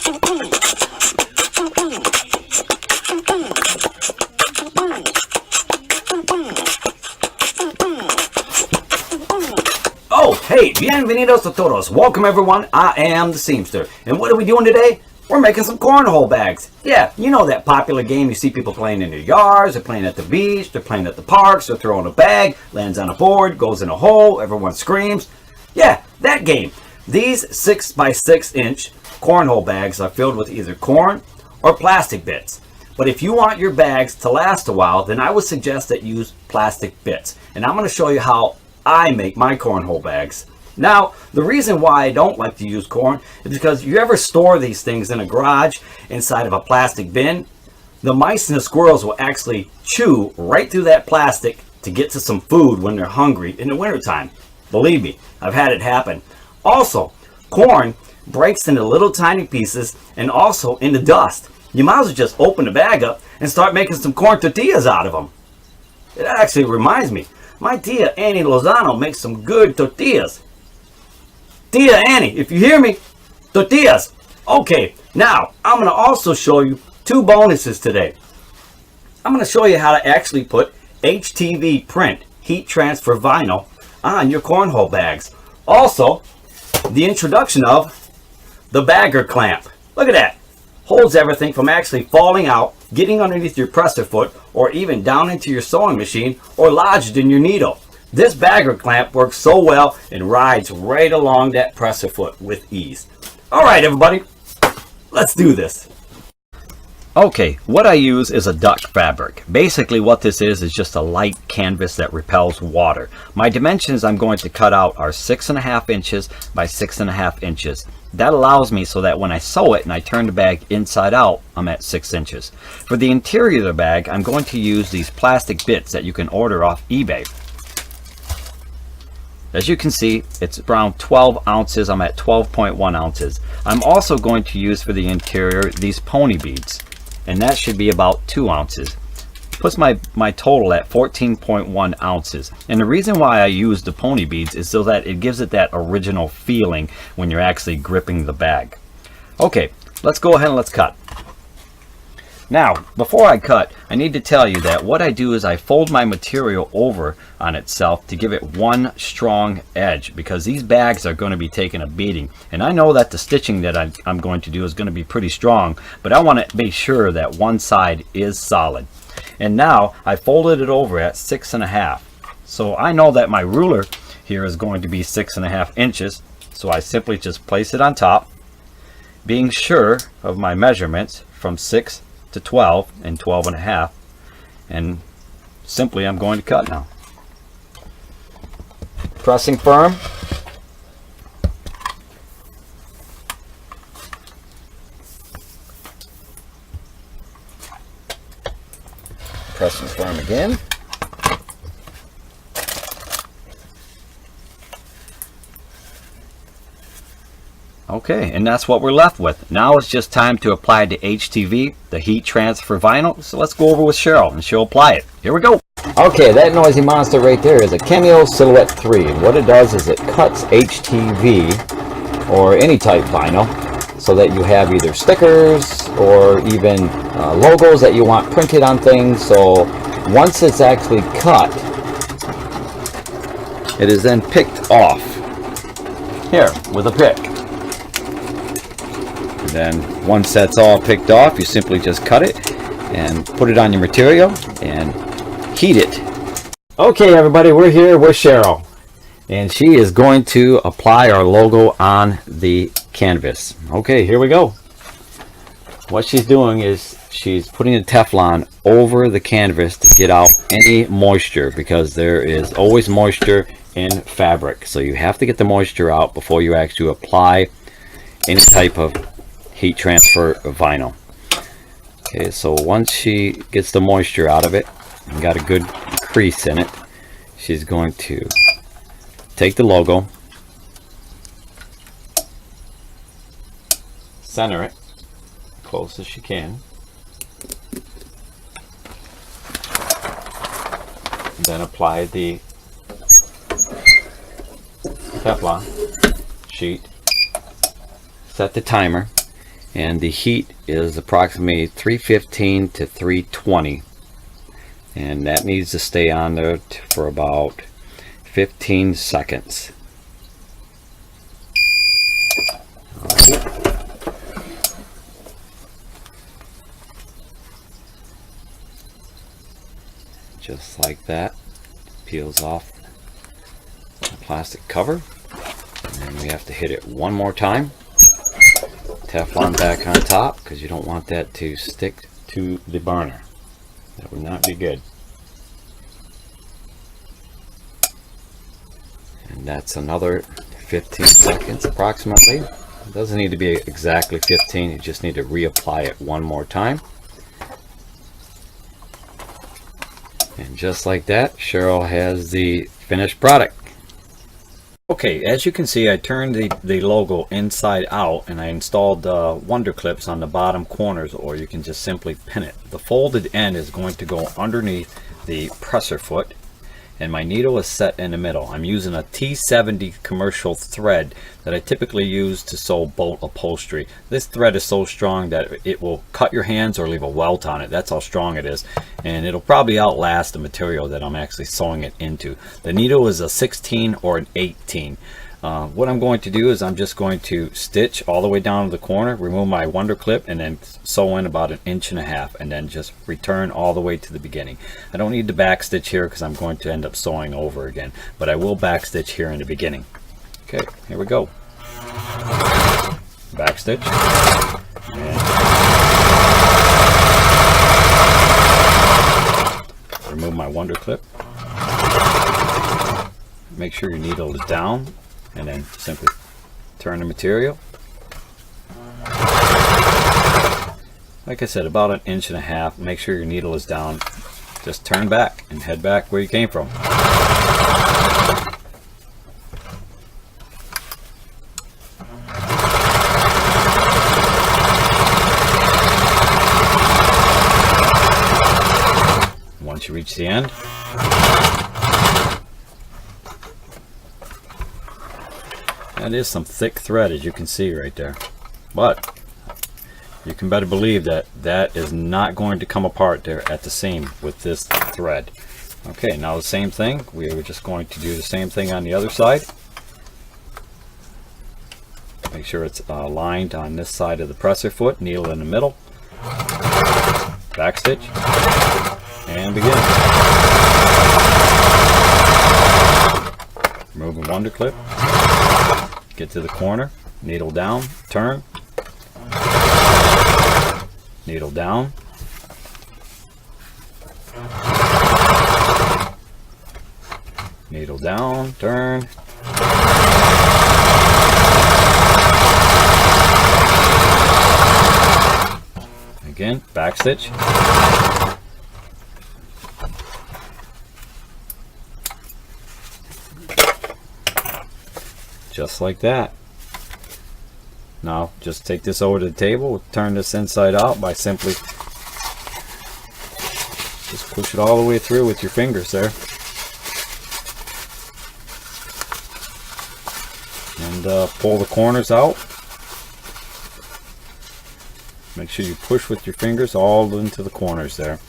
Oh, hey, bienvenidos a todos. Welcome everyone, I am the Seamster. And what are we doing today? We're making some cornhole bags. Yeah, you know that popular game you see people playing in their yards, they're playing at the beach, they're playing at the parks, they're throwing a bag, lands on a board, goes in a hole, everyone screams. Yeah, that game. These 6x6 inch cornhole bags are filled with either corn or plastic bits. But if you want your bags to last a while, then I would suggest that you use plastic bits. And I'm going to show you how I make my cornhole bags. Now, the reason why I don't like to use corn is because you ever store these things in a garage inside of a plastic bin, the mice and the squirrels will actually chew right through that plastic to get to some food when they're hungry in the wintertime. Believe me, I've had it happen. Also, corn breaks into little tiny pieces and also into dust. You might as well just open the bag up and start making some corn tortillas out of them. It actually reminds me, my tia Annie Lozano makes some good tortillas. Tia Annie, if you hear me, tortillas. Okay, now I'm going to also show you two bonuses today. I'm going to show you how to actually put HTV print, heat transfer vinyl, on your cornhole bags. Also, the introduction of the bagger clamp. Look at that. Holds everything from actually falling out, getting underneath your presser foot, or even down into your sewing machine or lodged in your needle. This bagger clamp works so well and rides right along that presser foot with ease. Alright everybody, let's do this. Okay, what I use is a duck fabric. Basically what this is just a light canvas that repels water. My dimensions I'm going to cut out are 6.5 inches by 6.5 inches. That allows me so that when I sew it and I turn the bag inside out, I'm at 6 inches. For the interior of the bag, I'm going to use these plastic bits that you can order off eBay. As you can see, it's around 12 ounces. I'm at 12.1 ounces. I'm also going to use for the interior these pony beads, and that should be about 2 ounces. Puts my total at 14.1 ounces. And the reason why I use the pony beads is so that it gives it that original feeling when you're actually gripping the bag. Okay, let's go ahead and let's cut. Now, before I cut, I need to tell you that what I do is I fold my material over on itself to give it one strong edge, because these bags are going to be taking a beating. And I know that the stitching that I'm going to do is going to be pretty strong, but I want to make sure that one side is solid. And now I folded it over at 6.5. So I know that my ruler here is going to be 6.5 inches. So I simply just place it on top, being sure of my measurements from 6 to 12 and 12.5, and simply I'm going to cut now. Pressing firm. Pressing firm again. Okay, and that's what we're left with. Now it's just time to apply the HTV, the heat transfer vinyl. So let's go over with Cheryl and she'll apply it. Here we go. Okay, that noisy monster right there is a Cameo Silhouette 3. And what it does is it cuts HTV or any type vinyl so that you have either stickers or even logos that you want printed on things. So once it's actually cut, it is then picked off here with a pick. And then once that's all picked off, you simply just cut it and put it on your material and heat it. Okay everybody, we're here with Cheryl and she is going to apply our logo on the canvas. Okay, here we go. What she's doing is she's putting a Teflon over the canvas to get out any moisture, because there is always moisture in fabric. So you have to get the moisture out before you actually apply any type of heat transfer vinyl. Okay, so once she gets the moisture out of it and got a good crease in it, she's going to take the logo, center it close as she can, and then apply the Teflon sheet, set the timer, and the heat is approximately 315 to 320, and that needs to stay on there for about 15 seconds. Just like that, peels off the plastic cover, and then we have to hit it one more time. Teflon back on top, because you don't want that to stick to the burner. That would not be good. And that's another 15 seconds approximately. It doesn't need to be exactly 15, you just need to reapply it one more time. And just like that, Cheryl has the finished product. Okay, as you can see, I turned the logo inside out, and I installed wonder clips on the bottom corners, or you can just simply pin it. The folded end is going to go underneath the presser foot, and my needle is set in the middle. I'm using a T70 commercial thread that I typically use to sew bolt upholstery. This thread is so strong that it will cut your hands or leave a welt on it. That's how strong it is, and it'll probably outlast the material that I'm actually sewing it into. The needle is a 16 or an 18. What I'm going to do is I'm just going to stitch all the way down to the corner, remove my wonder clip, and then sew in about 1.5 inches, and then just return all the way to the beginning. I don't need to back stitch here because I'm going to end up sewing over again, but I will back stitch here in the beginning. Okay, here we go. Back stitch. And remove my wonder clip. Make sure your needle is down, and then simply turn the material. Like I said, about 1.5 inches. Make sure your needle is down. Just turn back and head back where you came from. Once you reach the end, that is some thick thread, as you can see right there, but you can better believe that that is not going to come apart there at the seam with this thread. Okay, now the same thing, we are just going to do the same thing on the other side. Make sure it's aligned on this side of the presser foot, needle in the middle, back stitch, and begin. Removing wonder clip. Get to the corner, needle down, turn, needle down, needle down, turn, again, back stitch, just like that. Now just take this over to the table, turn this inside out by simply just push it all the way through with your fingers there, and pull the corners out. Make sure you push with your fingers all into the corners there.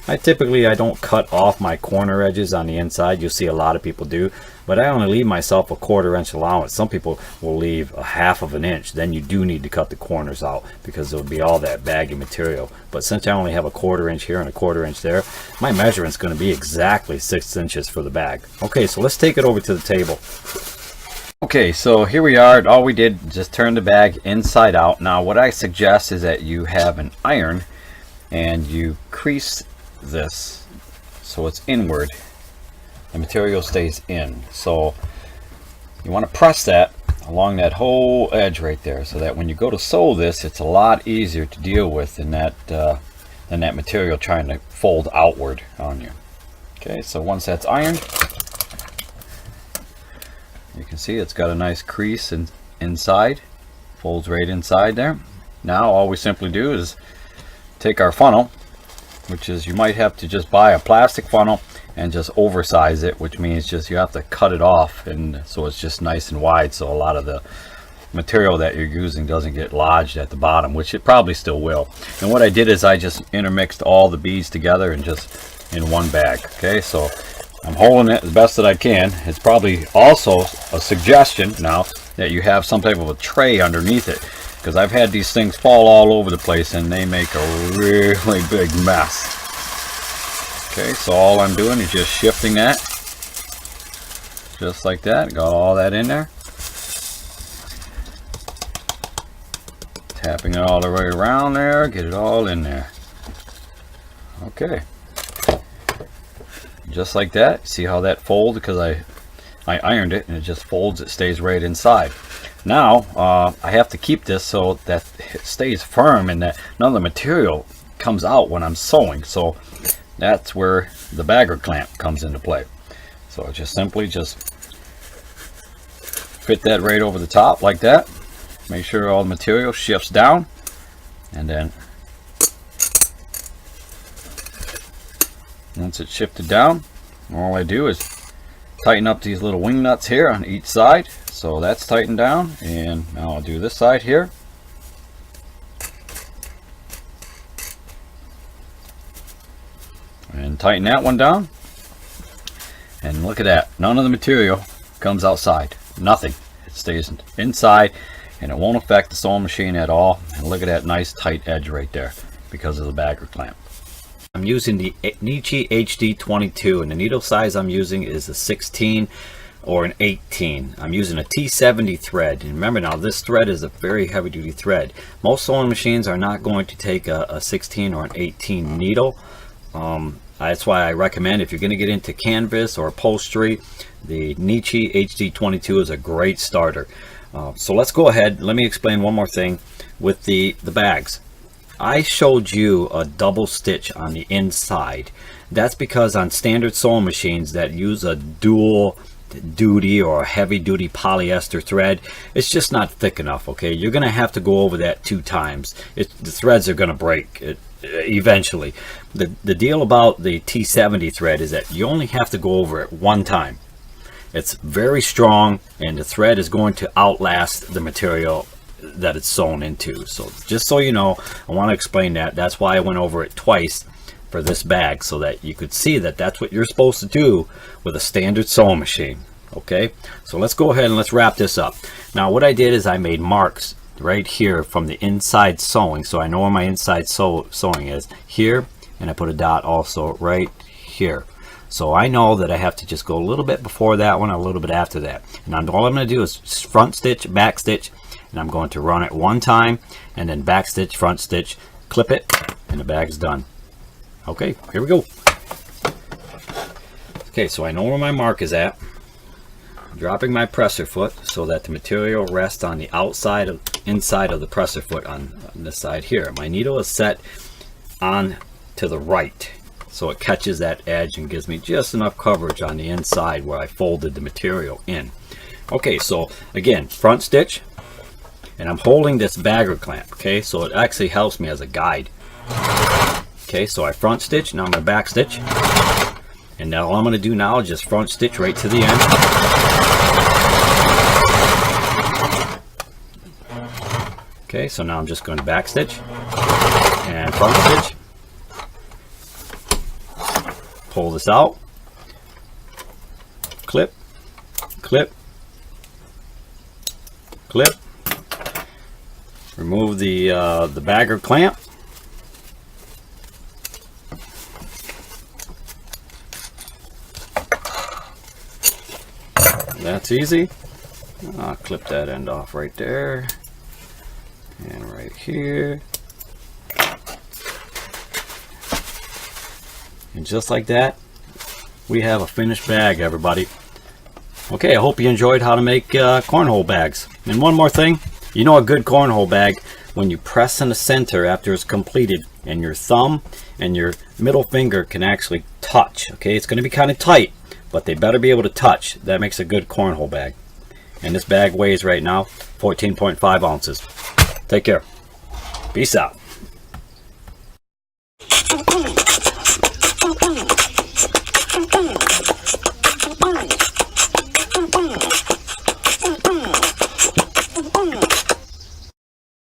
I don't cut off my corner edges on the inside. You'll see a lot of people do, but I only leave myself a 1/4 inch allowance. Some people will leave a 1/2 inch. Then you do need to cut the corners out because there'll be all that baggy material. But since I only have a 1/4 inch here and a 1/4 inch there, my measurement's going to be exactly 6 inches for the bag. Okay, so let's take it over to the table. Okay, so here we are. All we did just turn the bag inside out. Now what I suggest is that you have an iron and you crease this so it's inward. The material stays in. So you want to press that along that whole edge right there, so that when you go to sew this, it's a lot easier to deal with than that material trying to fold outward on you. Okay, so once that's ironed, you can see it's got a nice crease inside, folds right inside there. Now all we simply do is take our funnel, which is, you might have to just buy a plastic funnel and just oversize it, which means just you have to cut it off, and so it's just nice and wide, so a lot of the material that you're using doesn't get lodged at the bottom, which it probably still will. And what I did is I just intermixed all the beads together and just in one bag. Okay, so I'm holding it as best that I can. It's probably also a suggestion now that you have some type of a tray underneath it, because I've had these things fall all over the place and they make a really big mess. Okay, so all I'm doing is just shifting that just like that. Got all that in there, tapping it all the way around there, get it all in there. Okay, just like that. See how that folds, because I ironed it and it just folds, it stays right inside. Now I have to keep this so that it stays firm and that none of the material comes out when I'm sewing. So that's where the bagger clamp comes into play. So just simply just fit that right over the top like that. Make sure all the material shifts down, and then once it's shifted down, all I do is tighten up these little wing nuts here on each side. So that's tightened down, and now I'll do this side here. And tighten that one down. And look at that. None of the material comes outside. Nothing. It stays inside, and it won't affect the sewing machine at all. And look at that nice tight edge right there because of the bagger clamp. I'm using the Nietzsche HD22, and the needle size I'm using is a 16 or an 18. I'm using a T70 thread, and remember now, this thread is a very heavy duty thread. Most sewing machines are not going to take a 16 or an 18 needle. That's why I recommend, if you're going to get into canvas or upholstery, the Nietzsche HD22 is a great starter. So let's go ahead. Let me explain one more thing with the bags. I showed you a double stitch on the inside. That's because on standard sewing machines that use a dual duty or a heavy duty polyester thread, it's just not thick enough. Okay, you're gonna have to go over that 2 times. The threads are gonna break eventually. The deal about the T70 thread is that you only have to go over it 1 time. It's very strong, and the thread is going to outlast the material that it's sewn into. So just so you know, I want to explain that. That's why I went over it twice for this bag, so that you could see that that's what you're supposed to do with a standard sewing machine. Okay, so let's go ahead and let's wrap this up. Now what I did is I made marks right here from the inside sewing, so I know where my inside sewing is here, and I put a dot also right here. So I know that I have to just go a little bit before that one, a little bit after that. And all I'm going to do is front stitch, back stitch, and I'm going to run it 1 time, and then back stitch, front stitch, clip it, and the bag's done. Okay, here we go. Okay, so I know where my mark is at. I'm dropping my presser foot so that the material rests on the inside of the presser foot on this side here. My needle is set on to the right, so it catches that edge and gives me just enough coverage on the inside where I folded the material in. Okay, so again, front stitch, and I'm holding this bagger clamp. Okay, so it actually helps me as a guide. Okay, so I front stitch, now I'm going to back stitch, and now all I'm going to do now is just front stitch right to the end. Okay, so now I'm just going to back stitch and front stitch, pull this out, clip, clip, clip, remove the bagger clamp, that's easy. I'll clip that end off right there, and right here, and just like that, we have a finished bag, everybody. Okay, I hope you enjoyed how to make cornhole bags. And one more thing, you know, a good cornhole bag, when you press in the center after it's completed, and your thumb and your middle finger can actually touch. Okay, it's going to be kind of tight, but they better be able to touch. That makes a good cornhole bag. And this bag weighs right now 14.5 ounces. Take care. Peace out.